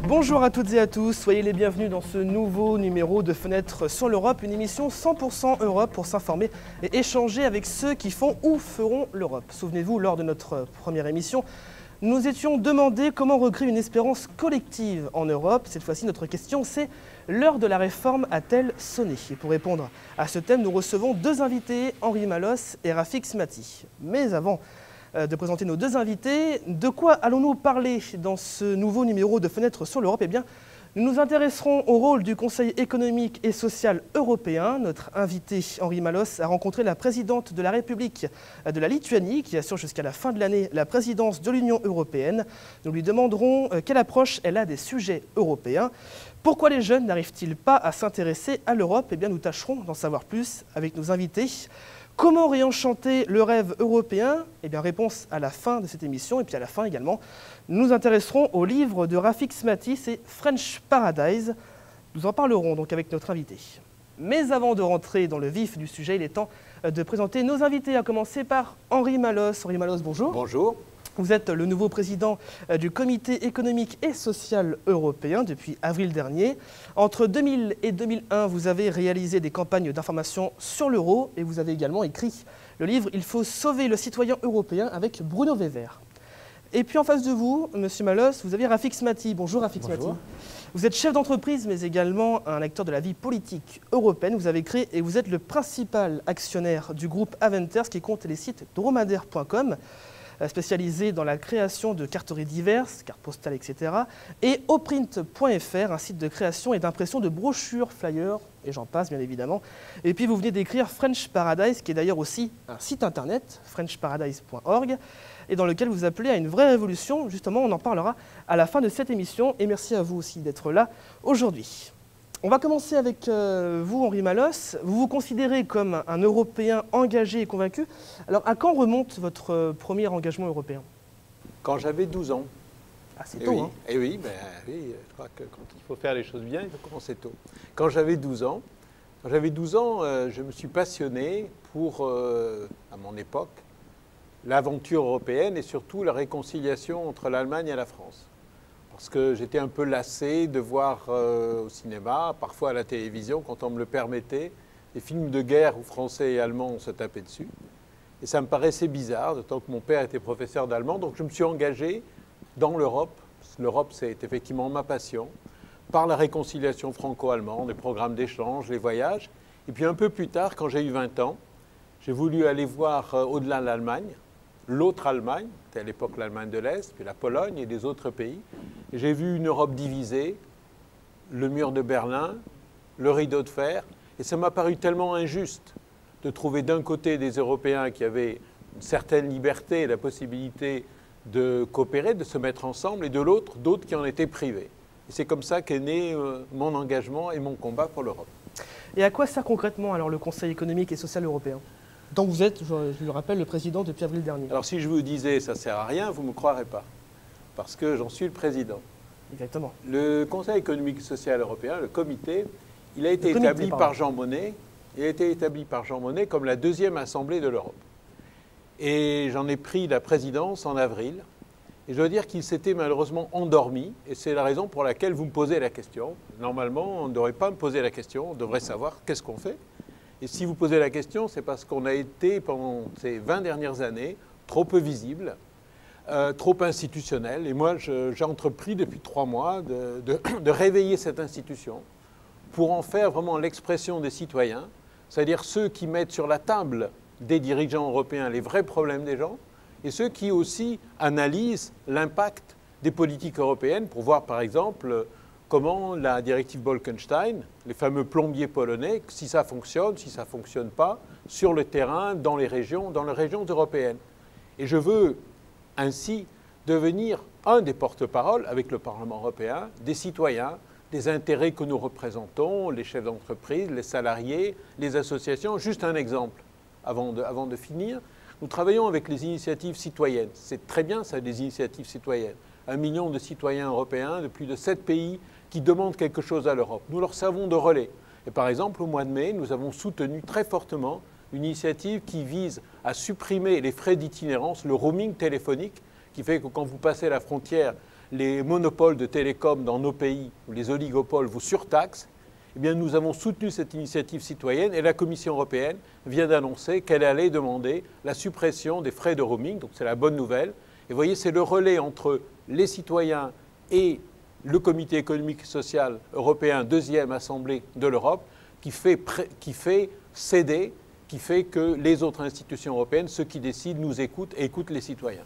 Bonjour à toutes et à tous, soyez les bienvenus dans ce nouveau numéro de Fenêtre sur l'Europe, une émission 100% Europe pour s'informer et échanger avec ceux qui font ou feront l'Europe. Souvenez-vous, lors de notre première émission, nous étions demandé comment recréer une espérance collective en Europe. Cette fois-ci, notre question, c'est l'heure de la réforme a-t-elle sonné? Et pour répondre à ce thème, nous recevons deux invités, Henri Malos et Rafik Smati. Mais avant de présenter nos deux invités, de quoi allons-nous parler dans ce nouveau numéro de Fenêtre sur l'Europe? Eh bien, nous nous intéresserons au rôle du Conseil économique et social européen. Notre invité, Henri Malos, a rencontré la présidente de la République de la Lituanie, qui assure jusqu'à la fin de l'année la présidence de l'Union européenne. Nous lui demanderons quelle approche elle a des sujets européens. Pourquoi les jeunes n'arrivent-ils pas à s'intéresser à l'Europe? Eh bien, nous tâcherons d'en savoir plus avec nos invités. Comment réenchanter le rêve européen? Eh bien, réponse à la fin de cette émission. Et puis à la fin également, nous nous intéresserons au livre de Rafik Smati, c'est French Paradise. Nous en parlerons donc avec notre invité. Mais avant de rentrer dans le vif du sujet, il est temps de présenter nos invités, à commencer par Henri Malos. Henri Malos, bonjour. Bonjour. Vous êtes le nouveau président du Comité économique et social européen depuis avril dernier. Entre 2000 et 2001, vous avez réalisé des campagnes d'information sur l'euro et vous avez également écrit le livre « Il faut sauver le citoyen européen » avec Bruno Weber. Et puis en face de vous, Monsieur Malos, vous avez Rafik Smati. Bonjour Rafik Smati. Vous êtes chef d'entreprise mais également un acteur de la vie politique européenne. Vous avez créé et vous êtes le principal actionnaire du groupe Aventers qui compte les sites dromadaire.com. Spécialisé dans la création de carteries diverses, cartes postales, etc. Et oprint.fr, un site de création et d'impression de brochures, flyers, et j'en passe bien évidemment. Et puis vous venez d'écrire French Paradise, qui est d'ailleurs aussi un site internet, frenchparadise.org, et dans lequel vous appelez à une vraie révolution. Justement, on en parlera à la fin de cette émission, et merci à vous aussi d'être là aujourd'hui. On va commencer avec vous, Henri Malos. Vous vous considérez comme un Européen engagé et convaincu. Alors, à quand remonte votre premier engagement européen? Quand j'avais 12 ans. Ah, c'est tôt, hein? Et oui, je crois que quand il faut faire les choses bien, il faut commencer tôt. Quand j'avais 12 ans, je me suis passionné pour, à mon époque, l'aventure européenne et surtout la réconciliation entre l'Allemagne et la France. Parce que j'étais un peu lassé de voir au cinéma, parfois à la télévision, quand on me le permettait, des films de guerre où Français et Allemands se tapaient dessus. Et ça me paraissait bizarre, d'autant que mon père était professeur d'allemand. Donc je me suis engagé dans l'Europe. L'Europe, c'est effectivement ma passion, par la réconciliation franco-allemande, les programmes d'échange, les voyages. Et puis un peu plus tard, quand j'ai eu 20 ans, j'ai voulu aller voir au-delà de l'Allemagne, l'autre Allemagne, c'était à l'époque l'Allemagne de l'Est, puis la Pologne et des autres pays. Et j'ai vu une Europe divisée, le mur de Berlin, le rideau de fer, et ça m'a paru tellement injuste de trouver d'un côté des Européens qui avaient une certaine liberté et la possibilité de coopérer, de se mettre ensemble, et de l'autre, d'autres qui en étaient privés. Et c'est comme ça qu'est né mon engagement et mon combat pour l'Europe. Et à quoi sert concrètement alors le Conseil économique et social européen, dont vous êtes, je le rappelle, le président depuis avril dernier? Alors si je vous disais ça ne sert à rien, vous ne me croirez pas, parce que j'en suis le président. Exactement. Le Conseil économique et social européen, le comité, il a été établi par Jean Monnet. Il a été établi par Jean Monnet comme la deuxième assemblée de l'Europe. Et j'en ai pris la présidence en avril. Et je dois dire qu'il s'était malheureusement endormi. Et c'est la raison pour laquelle vous me posez la question. Normalement, on ne devrait pas me poser la question. On devrait savoir qu'est-ce qu'on fait. Et si vous posez la question, c'est parce qu'on a été, pendant ces 20 dernières années, trop peu visible, trop institutionnel. Et moi, j'ai entrepris depuis 3 mois de réveiller cette institution pour en faire vraiment l'expression des citoyens, c'est-à-dire ceux qui mettent sur la table des dirigeants européens les vrais problèmes des gens, et ceux qui aussi analysent l'impact des politiques européennes pour voir, par exemple, comment la directive Bolkestein, les fameux plombiers polonais, si ça fonctionne, si ça ne fonctionne pas, sur le terrain, dans les régions européennes. Et je veux ainsi devenir un des porte-parole avec le Parlement européen, des citoyens, des intérêts que nous représentons, les chefs d'entreprise, les salariés, les associations. Juste un exemple avant de finir. Nous travaillons avec les initiatives citoyennes. C'est très bien ça, des initiatives citoyennes. 1 million de citoyens européens de plus de 7 pays qui demandent quelque chose à l'Europe. Nous leur servons de relais. Et par exemple, au mois de mai, nous avons soutenu très fortement une initiative qui vise à supprimer les frais d'itinérance, le roaming téléphonique, qui fait que quand vous passez la frontière, les monopoles de télécom dans nos pays, ou les oligopoles, vous surtaxent. Eh bien, nous avons soutenu cette initiative citoyenne et la Commission européenne vient d'annoncer qu'elle allait demander la suppression des frais de roaming. Donc c'est la bonne nouvelle. Et vous voyez, c'est le relais entre les citoyens et le Comité économique et social européen, deuxième assemblée de l'Europe, qui fait céder, qui fait que les autres institutions européennes, ceux qui décident, nous écoutent et écoutent les citoyens.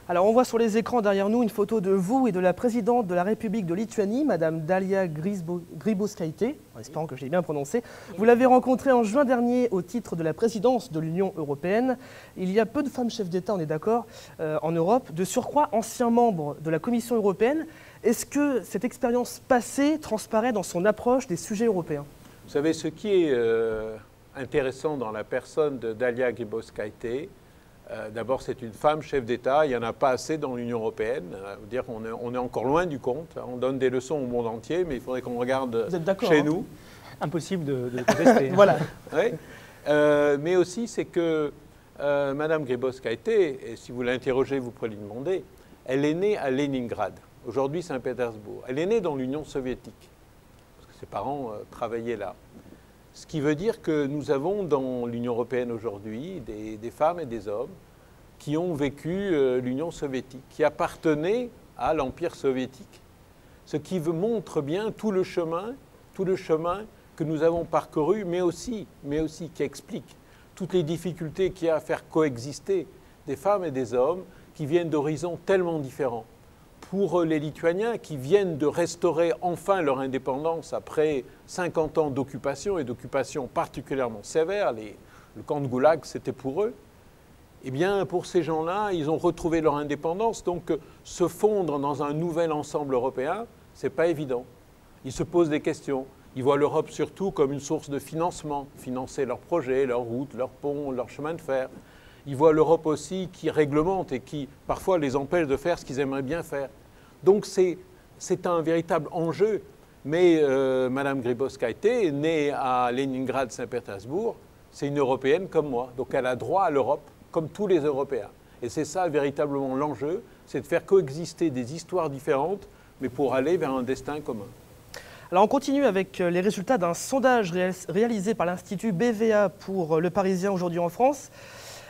Alors on voit sur les écrans derrière nous une photo de vous et de la présidente de la République de Lituanie, Madame Dalia Grybauskaitė, en espérant que je l'ai bien prononcé. Vous l'avez rencontrée en juin dernier au titre de la présidence de l'Union européenne. Il y a peu de femmes chefs d'État, on est d'accord, en Europe. De surcroît, ancien membre de la Commission européenne, est-ce que cette expérience passée transparaît dans son approche des sujets européens? Vous savez, ce qui est intéressant dans la personne de Dalia Grybauskaitė, d'abord, c'est une femme chef d'État. Il n'y en a pas assez dans l'Union européenne. Dire qu'on est encore loin du compte. On donne des leçons au monde entier, mais il faudrait qu'on regarde chez nous. Impossible de contester. Voilà. Oui. Mais aussi, c'est que Mme Grybauskaitė, et si vous l'interrogez, vous pourrez lui demander, elle est née à Leningrad, aujourd'hui Saint-Pétersbourg. Elle est née dans l'Union soviétique, parce que ses parents travaillaient là. Ce qui veut dire que nous avons dans l'Union européenne aujourd'hui des femmes et des hommes qui ont vécu l'Union soviétique, qui appartenaient à l'Empire soviétique. Ce qui montre bien tout le chemin que nous avons parcouru, mais aussi qui explique toutes les difficultés qu'il y a à faire coexister des femmes et des hommes qui viennent d'horizons tellement différents. Pour les Lituaniens qui viennent de restaurer enfin leur indépendance après 50 ans d'occupation, et d'occupation particulièrement sévère, le camp de Goulag, c'était pour eux, eh bien, pour ces gens-là, ils ont retrouvé leur indépendance. Donc, se fondre dans un nouvel ensemble européen, ce n'est pas évident. Ils se posent des questions. Ils voient l'Europe surtout comme une source de financement, financer leurs projets, leurs routes, leurs ponts, leurs chemins de fer. Ils voient l'Europe aussi qui réglemente et qui, parfois, les empêche de faire ce qu'ils aimeraient bien faire. Donc, c'est un véritable enjeu. Mais Mme Grybauskaitė, née à Leningrad, Saint-Pétersbourg, c'est une Européenne comme moi. Donc, elle a droit à l'Europe, comme tous les Européens. Et c'est ça, véritablement, l'enjeu, c'est de faire coexister des histoires différentes, mais pour aller vers un destin commun. Alors on continue avec les résultats d'un sondage réalisé par l'Institut BVA pour Le Parisien aujourd'hui en France.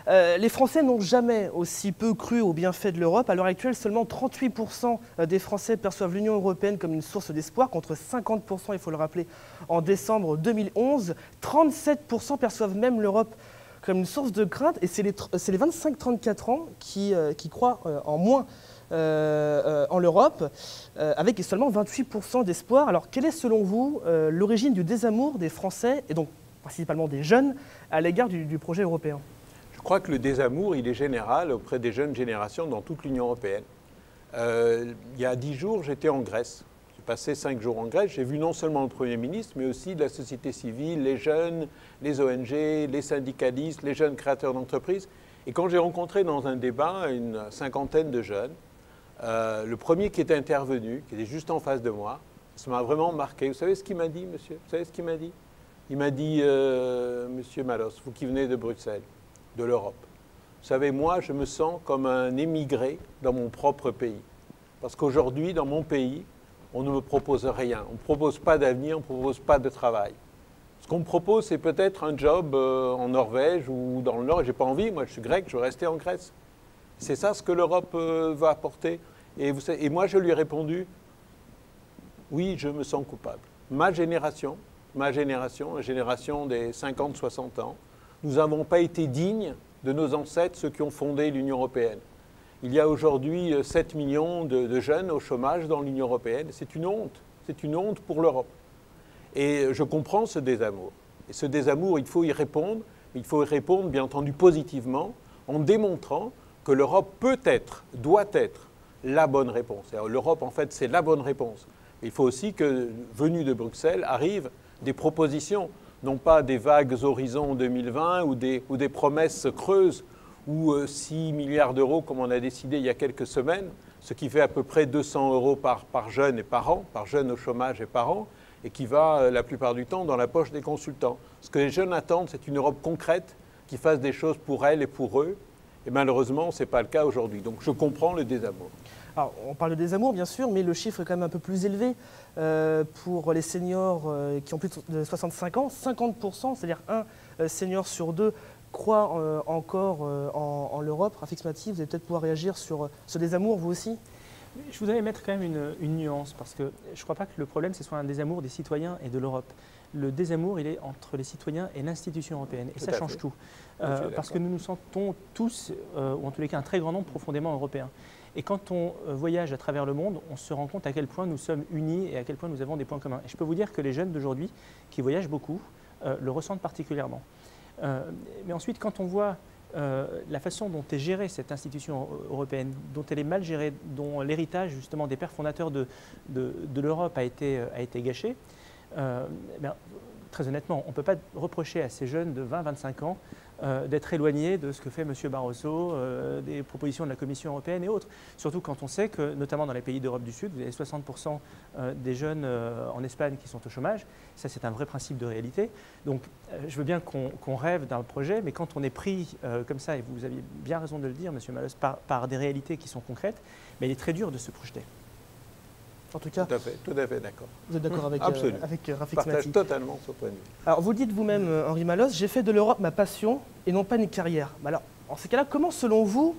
Les Français n'ont jamais aussi peu cru aux bienfaits de l'Europe. À l'heure actuelle, seulement 38% des Français perçoivent l'Union européenne comme une source d'espoir, contre 50%, il faut le rappeler, en décembre 2011. 37% perçoivent même l'Europe comme une source de crainte, et c'est les 25-34 ans qui croient en moins en l'Europe, avec seulement 28% d'espoir. Alors, quelle est selon vous l'origine du désamour des Français, et donc principalement des jeunes, à l'égard du projet européen ? Je crois que le désamour, il est général auprès des jeunes générations dans toute l'Union européenne. Il y a 10 jours, j'étais en Grèce. J'ai passé 5 jours en Grèce. J'ai vu non seulement le Premier ministre, mais aussi de la société civile, les jeunes, les ONG, les syndicalistes, les jeunes créateurs d'entreprises. Et quand j'ai rencontré dans un débat une cinquantaine de jeunes, le premier qui était intervenu, qui était juste en face de moi, ça m'a vraiment marqué. Vous savez ce qu'il m'a dit, monsieur? Vous savez ce qu'il m'a dit? Il m'a dit, monsieur Malos, vous qui venez de Bruxelles, de l'Europe, vous savez, moi, je me sens comme un émigré dans mon propre pays. Parce qu'aujourd'hui, dans mon pays, on ne me propose rien. On ne propose pas d'avenir, on ne propose pas de travail. Ce qu'on me propose, c'est peut-être un job en Norvège ou dans le Nord. Et je n'ai pas envie, moi je suis grec, je veux rester en Grèce. C'est ça ce que l'Europe va apporter. Et moi, je lui ai répondu, oui, je me sens coupable. Ma génération, la génération des 50-60 ans, nous n'avons pas été dignes de nos ancêtres, ceux qui ont fondé l'Union européenne. Il y a aujourd'hui 7 millions de jeunes au chômage dans l'Union européenne. C'est une honte pour l'Europe. Et je comprends ce désamour. Et ce désamour, il faut y répondre. Il faut y répondre, bien entendu, positivement, en démontrant que l'Europe peut être, doit être, la bonne réponse. L'Europe, en fait, c'est la bonne réponse. Il faut aussi que, venus de Bruxelles, arrivent des propositions, non pas des vagues horizons 2020 ou des promesses creuses, ou 6 milliards d'euros, comme on a décidé il y a quelques semaines, ce qui fait à peu près 200 € par jeune et par an, par jeune au chômage et par an, et qui va la plupart du temps dans la poche des consultants. Ce que les jeunes attendent, c'est une Europe concrète qui fasse des choses pour elles et pour eux. Et malheureusement, ce n'est pas le cas aujourd'hui. Donc je comprends le désamour. Alors, on parle de désamour, bien sûr, mais le chiffre est quand même un peu plus élevé pour les seniors qui ont plus de 65 ans. 50%, c'est-à-dire un senior sur deux, croit encore en l'Europe. Rafik Smati, vous allez peut-être pouvoir réagir sur ce désamour, vous aussi? Je voudrais mettre quand même une nuance, parce que je ne crois pas que le problème, ce soit un désamour des citoyens et de l'Europe. Le désamour, il est entre les citoyens et l'institution européenne. Et ça change tout. Parce que nous nous sentons tous, ou en tous les cas un très grand nombre, profondément européens. Et quand on voyage à travers le monde, on se rend compte à quel point nous sommes unis et à quel point nous avons des points communs. Et je peux vous dire que les jeunes d'aujourd'hui, qui voyagent beaucoup, le ressentent particulièrement. Mais ensuite, quand on voit la façon dont est gérée cette institution européenne, dont elle est mal gérée, dont l'héritage justement des pères fondateurs de l'Europe a été gâché, très honnêtement, on ne peut pas reprocher à ces jeunes de 20-25 ans d'être éloignés de ce que fait M. Barroso, des propositions de la Commission européenne et autres. Surtout quand on sait que, notamment dans les pays d'Europe du Sud, vous avez 60% des jeunes en Espagne qui sont au chômage. Ça, c'est un vrai principe de réalité. Donc, je veux bien qu'on rêve d'un projet, mais quand on est pris comme ça, et vous aviez bien raison de le dire, M. Malos, par des réalités qui sont concrètes, mais il est très dur de se projeter. En tout cas, tout à fait d'accord. Vous êtes d'accord avec Absolument. Rafik Smati? Je partage totalement ce point de vue. Alors, vous dites vous-même, Henri Malos, j'ai fait de l'Europe ma passion et non pas une carrière. Mais alors, en ces cas-là, comment, selon vous,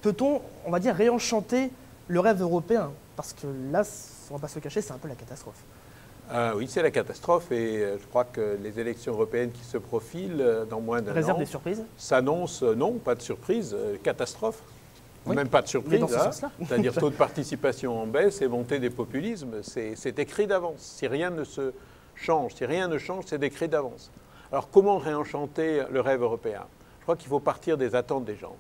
peut-on, on va dire, réenchanter le rêve européen? Parce que là, on ne va pas se le cacher, c'est un peu la catastrophe. Oui, c'est la catastrophe et je crois que les élections européennes qui se profilent dans moins d'un an… Réserve des surprises? S'annoncent, non, pas de surprise, catastrophe. Oui, même pas de surprise, hein, c'est-à-dire taux de participation en baisse et montée des populismes, c'est écrit d'avance. Si rien ne se change, c'est écrit d'avance. Alors comment réenchanter le rêve européen? Je crois qu'il faut partir des attentes des gens.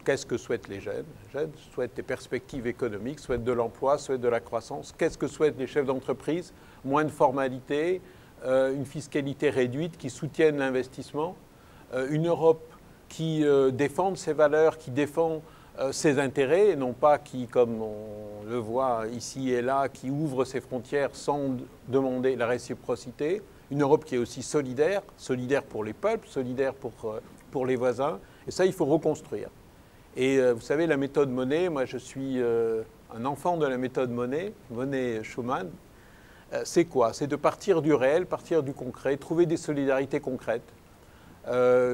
Qu'est-ce que souhaitent les jeunes? Les jeunes souhaitent des perspectives économiques, souhaitent de l'emploi, souhaitent de la croissance. Qu'est-ce que souhaitent les chefs d'entreprise? Moins de formalités, une fiscalité réduite qui soutienne l'investissement, une Europe qui défende ses valeurs, qui défend ses intérêts, et non pas qui, comme on le voit ici et là, qui ouvre ses frontières sans demander la réciprocité. Une Europe qui est aussi solidaire, solidaire pour les peuples, solidaire pour les voisins. Et ça, il faut reconstruire. Et vous savez, la méthode Monnet, moi je suis un enfant de la méthode Monnet, Monnet-Schuman. C'est quoi? C'est de partir du réel, partir du concret, trouver des solidarités concrètes.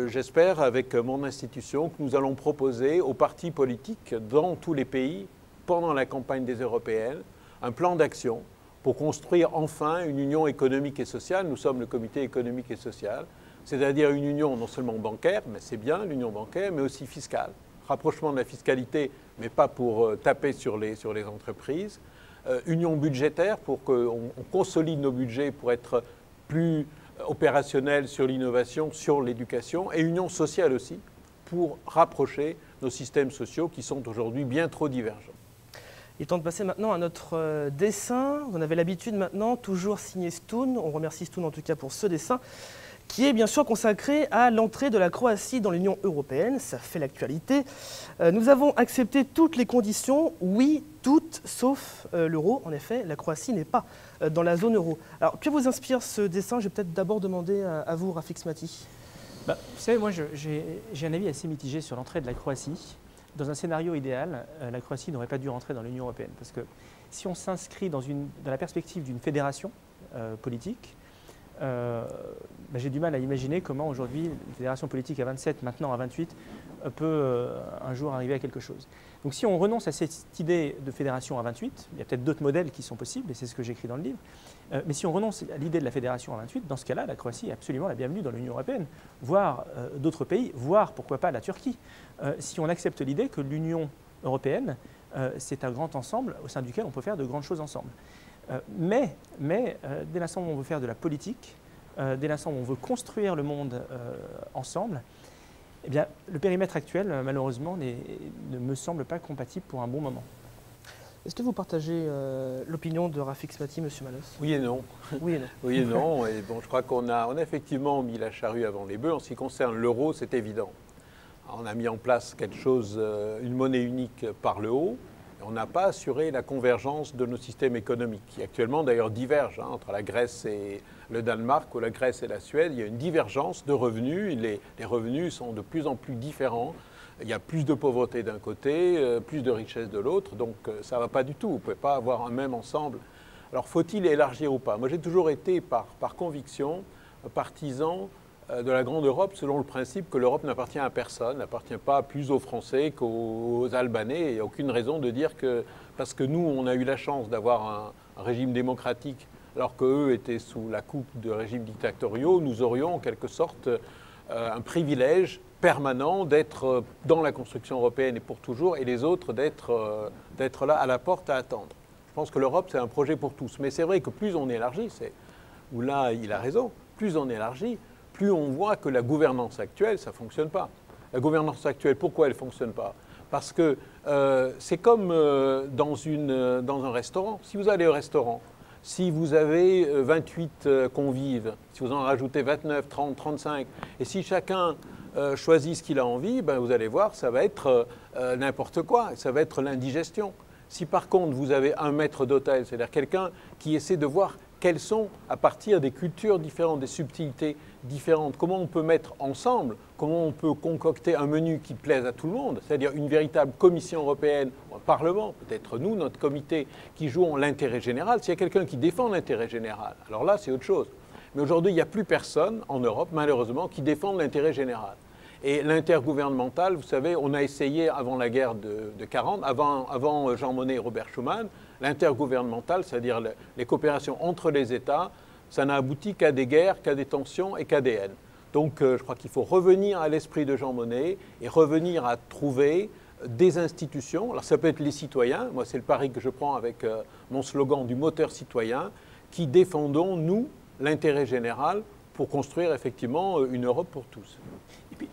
J'espère, avec mon institution, que nous allons proposer aux partis politiques dans tous les pays, pendant la campagne des européennes, un plan d'action pour construire enfin une union économique et sociale. Nous sommes le comité économique et social, c'est-à-dire une union non seulement bancaire, mais c'est bien l'union bancaire, mais aussi fiscale. Rapprochement de la fiscalité, mais pas pour taper sur les entreprises. Union budgétaire pour qu'on consolide nos budgets pour être plus opérationnel sur l'innovation, sur l'éducation, et union sociale aussi, pour rapprocher nos systèmes sociaux qui sont aujourd'hui bien trop divergents. Il est temps de passer maintenant à notre dessin. Vous en avez l'habitude maintenant, toujours signé Stoun. On remercie Stoun en tout cas pour ce dessin, qui est bien sûr consacré à l'entrée de la Croatie dans l'Union européenne. Ça fait l'actualité. Nous avons accepté toutes les conditions, oui, toutes, sauf l'euro. En effet, la Croatie n'est pas dans la zone euro. Alors, que vous inspire ce dessin? Je vais peut-être d'abord demander à vous, Rafik Smati. Vous savez, moi, j'ai un avis assez mitigé sur l'entrée de la Croatie. Dans un scénario idéal, la Croatie n'aurait pas dû rentrer dans l'Union européenne. Parce que si on s'inscrit dans la perspective d'une fédération politique, j'ai du mal à imaginer comment aujourd'hui une fédération politique à 27, maintenant à 28, peut un jour arriver à quelque chose. Donc si on renonce à cette idée de fédération à 28, il y a peut-être d'autres modèles qui sont possibles, et c'est ce que j'écris dans le livre, mais si on renonce à l'idée de la fédération à 28, dans ce cas-là, la Croatie est absolument la bienvenue dans l'Union européenne, voire d'autres pays, voire pourquoi pas la Turquie. Si on accepte l'idée que l'Union européenne, c'est un grand ensemble au sein duquel on peut faire de grandes choses ensemble. Mais dès l'instant où on veut faire de la politique, dès l'instant où on veut construire le monde ensemble, eh bien, le périmètre actuel, malheureusement, ne me semble pas compatible pour un bon moment. Est-ce que vous partagez l'opinion de Rafik Smati, M. Malos? Oui et non. Oui et non. Oui et non. Et bon, je crois qu'on a effectivement mis la charrue avant les bœufs. En ce qui concerne l'euro, c'est évident. On a mis en place quelque chose, une monnaie unique par le haut. Et on n'a pas assuré la convergence de nos systèmes économiques, qui actuellement d'ailleurs divergent entre la Grèce et le Danemark ou la Grèce et la Suède. Il y a une divergence de revenus. Les revenus sont de plus en plus différents. Il y a plus de pauvreté d'un côté, plus de richesse de l'autre. Donc ça ne va pas du tout. Vous ne pouvez pas avoir un même ensemble. Alors faut-il élargir ou pas? Moi j'ai toujours été par conviction partisan de la grande Europe selon le principe que l'Europe n'appartient à personne, n'appartient pas plus aux Français qu'aux Albanais. Il n'y a aucune raison de dire que parce que nous on a eu la chance d'avoir un régime démocratique alors qu'eux étaient sous la coupe de régimes dictatoriaux, nous aurions en quelque sorte un privilège permanent d'être dans la construction européenne et pour toujours, et les autres d'être là à la porte à attendre. Je pense que l'Europe, c'est un projet pour tous. Mais c'est vrai que plus on élargit, où là, il a raison, plus on élargit, plus on voit que la gouvernance actuelle, ça ne fonctionne pas. La gouvernance actuelle, pourquoi elle ne fonctionne pas? Parce que c'est comme dans un restaurant. Si vous allez au restaurant, si vous avez 28 convives, si vous en rajoutez 29, 30, 35, et si chacun choisit ce qu'il a envie, ben vous allez voir, ça va être n'importe quoi, ça va être l'indigestion. Si par contre vous avez un maître d'hôtel, c'est-à-dire quelqu'un qui essaie de voir quelles sont, à partir des cultures différentes, des subtilités différentes, comment on peut mettre ensemble, comment on peut concocter un menu qui plaise à tout le monde, c'est-à-dire une véritable commission européenne, un parlement, peut-être nous, notre comité, qui jouons l'intérêt général. S'il y a quelqu'un qui défend l'intérêt général, alors là c'est autre chose. Mais aujourd'hui, il n'y a plus personne en Europe, malheureusement, qui défende l'intérêt général. Et l'intergouvernemental, vous savez, on a essayé avant la guerre de 40, avant Jean Monnet et Robert Schuman, l'intergouvernemental, c'est-à-dire les coopérations entre les États, ça n'a abouti qu'à des guerres, qu'à des tensions et qu'à des haines. Donc je crois qu'il faut revenir à l'esprit de Jean Monnet et revenir à trouver des institutions. Alors ça peut être les citoyens, moi c'est le pari que je prends avec mon slogan du moteur citoyen, qui défendons, nous, l'intérêt général pour construire effectivement une Europe pour tous.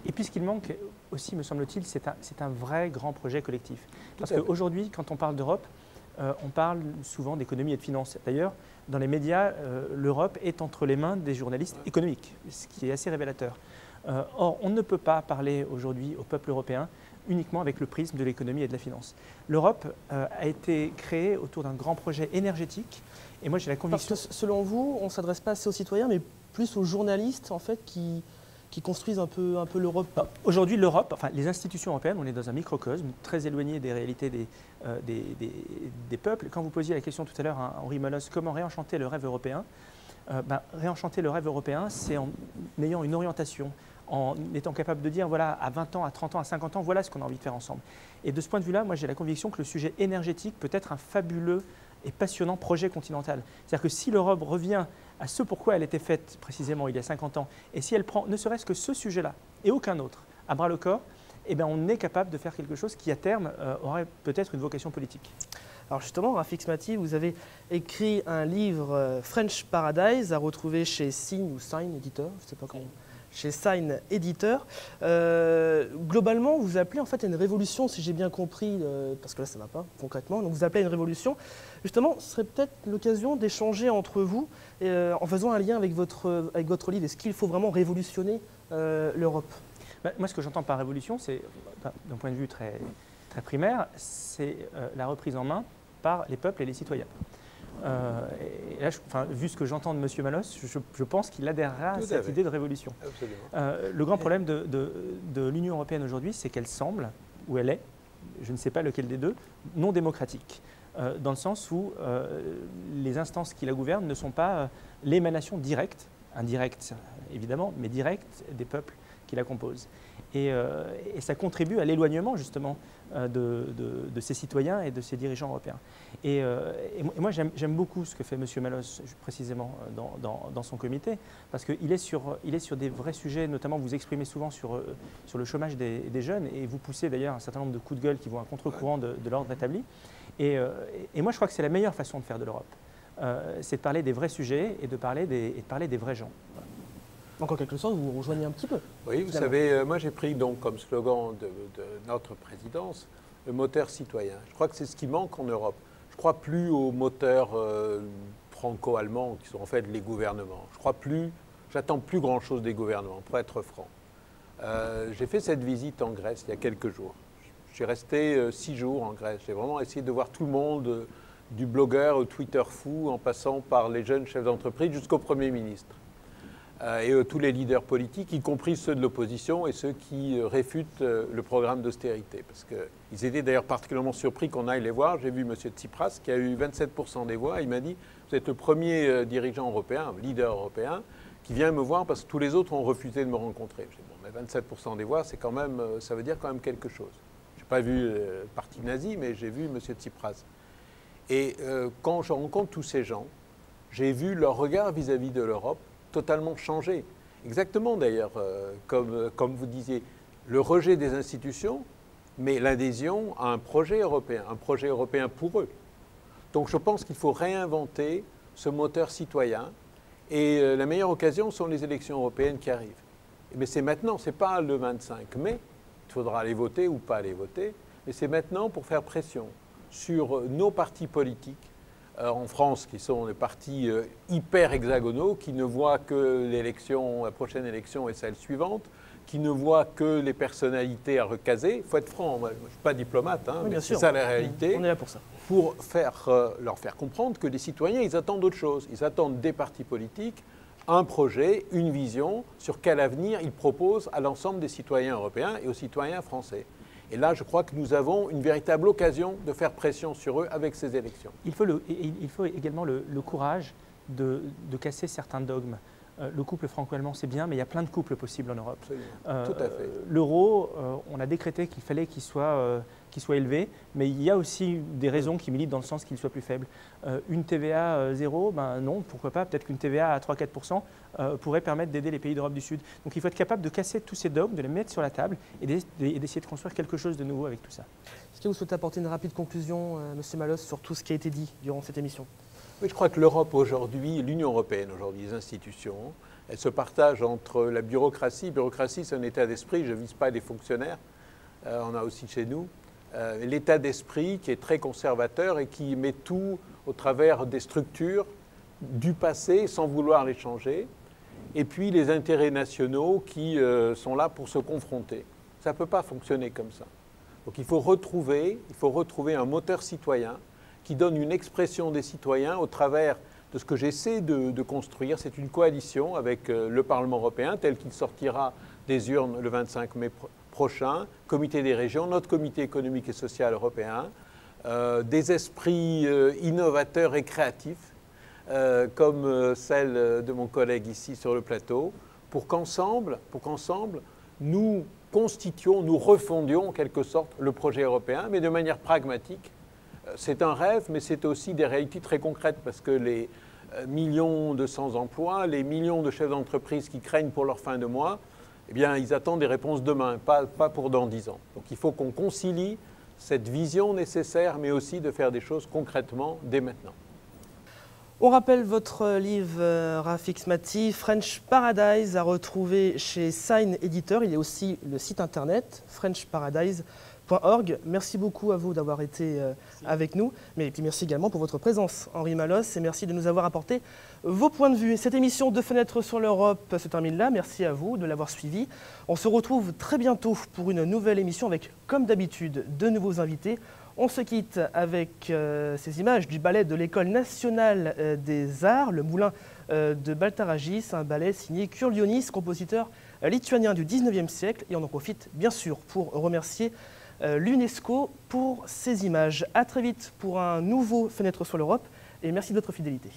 Et puis ce qu'il manque aussi, me semble-t-il, c'est un vrai grand projet collectif. Parce qu'aujourd'hui, quand on parle d'Europe, on parle souvent d'économie et de finances. D'ailleurs, dans les médias, l'Europe est entre les mains des journalistes économiques, ce qui est assez révélateur. Or, on ne peut pas parler aujourd'hui au peuple européen uniquement avec le prisme de l'économie et de la finance. L'Europe a été créée autour d'un grand projet énergétique. Et moi, j'ai la conviction... Parce que selon vous, on ne s'adresse pas assez aux citoyens, mais plus aux journalistes, en fait, qui construisent un peu l'Europe. Aujourd'hui, l'Europe, enfin les institutions européennes, on est dans un microcosme très éloigné des réalités des peuples. Quand vous posiez la question tout à l'heure à Henri Molosse, comment réenchanter le rêve européen, réenchanter le rêve européen, c'est en ayant une orientation, en étant capable de dire, voilà, à 20 ans, à 30 ans, à 50 ans, voilà ce qu'on a envie de faire ensemble. Et de ce point de vue-là, moi j'ai la conviction que le sujet énergétique peut être un fabuleux et passionnant projet continental. C'est-à-dire que si l'Europe revient à ce pourquoi elle était faite précisément il y a 50 ans, et si elle prend ne serait-ce que ce sujet-là et aucun autre à bras le corps, eh bien on est capable de faire quelque chose qui à terme aurait peut-être une vocation politique. Alors justement, Rafik Smati, vous avez écrit un livre French Paradise à retrouver chez Sign ou Sign Éditeur, je ne sais pas comment. Chez Sign Éditeur. Globalement, vous appelez en fait à une révolution, si j'ai bien compris, parce que là ça ne va pas concrètement, donc vous appelez à une révolution. Justement, ce serait peut-être l'occasion d'échanger entre vous en faisant un lien avec votre livre. Est-ce qu'il faut vraiment révolutionner l'Europe? Moi, ce que j'entends par révolution, c'est, d'un point de vue très, très primaire, c'est la reprise en main par les peuples et les citoyens. Et là, vu ce que j'entends de M. Malosse, je pense qu'il adhérera à cette idée de révolution. Le grand problème de l'Union européenne aujourd'hui, c'est qu'elle semble, ou elle est, je ne sais pas lequel des deux, non démocratique. Dans le sens où les instances qui la gouvernent ne sont pas l'émanation directe, indirecte évidemment, mais directe des peuples qui la composent. Et ça contribue à l'éloignement justement de ces citoyens et de ces dirigeants européens. Et moi j'aime beaucoup ce que fait M. Malosse précisément dans son comité, parce qu'il est sur des vrais sujets, notamment vous exprimez souvent sur le chômage des jeunes, et vous poussez d'ailleurs un certain nombre de coups de gueule qui vont à contre-courant de l'ordre établi. Et moi je crois que c'est la meilleure façon de faire de l'Europe, c'est de parler des vrais sujets et de parler des vrais gens. Donc en quelque sorte, vous vous rejoignez un petit peu. Oui, vous savez, moi j'ai pris donc comme slogan de notre présidence le moteur citoyen. Je crois que c'est ce qui manque en Europe. Je ne crois plus aux moteurs franco-allemands qui sont en fait les gouvernements. J'attends plus grand-chose des gouvernements, pour être franc. J'ai fait cette visite en Grèce il y a quelques jours. J'ai resté 6 jours en Grèce. J'ai vraiment essayé de voir tout le monde, du blogueur au Twitter fou, en passant par les jeunes chefs d'entreprise jusqu'au Premier ministre. Et tous les leaders politiques, y compris ceux de l'opposition et ceux qui réfutent le programme d'austérité. Parce qu'ils étaient d'ailleurs particulièrement surpris qu'on aille les voir. J'ai vu M. Tsipras qui a eu 27% des voix. Il m'a dit « Vous êtes le premier dirigeant européen, leader européen, qui vient me voir parce que tous les autres ont refusé de me rencontrer. » J'ai dit « Bon, mais 27% des voix, c'est quand même, ça veut dire quand même quelque chose. » Je n'ai pas vu le parti nazi, mais j'ai vu M. Tsipras. Et quand je rencontre tous ces gens, j'ai vu leur regard vis-à-vis de l'Europe totalement changé. Exactement d'ailleurs, comme vous disiez, le rejet des institutions, mais l'adhésion à un projet européen pour eux. Donc je pense qu'il faut réinventer ce moteur citoyen et la meilleure occasion sont les élections européennes qui arrivent. Mais c'est maintenant, ce n'est pas le 25 mai, il faudra aller voter ou pas aller voter, mais c'est maintenant pour faire pression sur nos partis politiques, en France, qui sont des partis hyper hexagonaux, qui ne voient que la prochaine élection et celle suivante, qui ne voient que les personnalités à recaser. Il faut être franc, moi, je ne suis pas diplomate, hein, oui, mais c'est ça la réalité. On est là pour ça. Pour leur faire comprendre que les citoyens, ils attendent autre chose. Ils attendent des partis politiques, un projet, une vision sur quel avenir ils proposent à l'ensemble des citoyens européens et aux citoyens français. Et là, je crois que nous avons une véritable occasion de faire pression sur eux avec ces élections. Il faut également le courage de casser certains dogmes. Le couple franco-allemand, c'est bien, mais il y a plein de couples possibles en Europe. Tout à fait. L'euro, on a décrété qu'il fallait qu'il soit élevé, mais il y a aussi des raisons qui militent dans le sens qu'il soit plus faible. Une TVA zéro, ben non, pourquoi pas. Peut-être qu'une TVA à 3-4% pourrait permettre d'aider les pays d'Europe du Sud. Donc il faut être capable de casser tous ces dogmes, de les mettre sur la table et d'essayer de construire quelque chose de nouveau avec tout ça. Est-ce que vous souhaitez apporter une rapide conclusion, M. Malos, sur tout ce qui a été dit durant cette émission ? Oui, je crois que l'Europe aujourd'hui, l'Union européenne aujourd'hui, les institutions, elles se partagent entre la bureaucratie. Bureaucratie, c'est un état d'esprit, je ne vise pas les fonctionnaires, on a aussi chez nous. L'état d'esprit qui est très conservateur et qui met tout au travers des structures du passé sans vouloir les changer. Et puis les intérêts nationaux qui sont là pour se confronter. Ça ne peut pas fonctionner comme ça. Donc il faut retrouver un moteur citoyen qui donne une expression des citoyens au travers de ce que j'essaie de construire. C'est une coalition avec le Parlement européen tel qu'il sortira des urnes le 25 mai prochain, Comité des régions, notre Comité économique et social européen, des esprits innovateurs et créatifs, comme celle de mon collègue ici sur le plateau, pour qu'ensemble, nous constituions, nous refondions en quelque sorte le projet européen, mais de manière pragmatique. C'est un rêve, mais c'est aussi des réalités très concrètes parce que les millions de sans-emploi, les millions de chefs d'entreprise qui craignent pour leur fin de mois, eh bien, ils attendent des réponses demain, pas pour dans 10 ans. Donc il faut qu'on concilie cette vision nécessaire, mais aussi de faire des choses concrètement dès maintenant. On rappelle votre livre, Rafik Smati, French Paradise, à retrouver chez Sign Editor. Il y a aussi le site internet, frenchparadise.org. Merci beaucoup à vous d'avoir été avec nous. Mais puis merci également pour votre présence, Henri Malos, et merci de nous avoir apporté vos points de vue. Cette émission de Fenêtres sur l'Europe se termine là. Merci à vous de l'avoir suivi. On se retrouve très bientôt pour une nouvelle émission avec, comme d'habitude, de nouveaux invités. On se quitte avec ces images du ballet de l'École nationale des arts, le Moulin de Baltaragis, un ballet signé Kurlionis, compositeur lituanien du 19e siècle. Et on en profite bien sûr pour remercier l'UNESCO pour ces images. À très vite pour un nouveau Fenêtre sur l'Europe et merci de votre fidélité.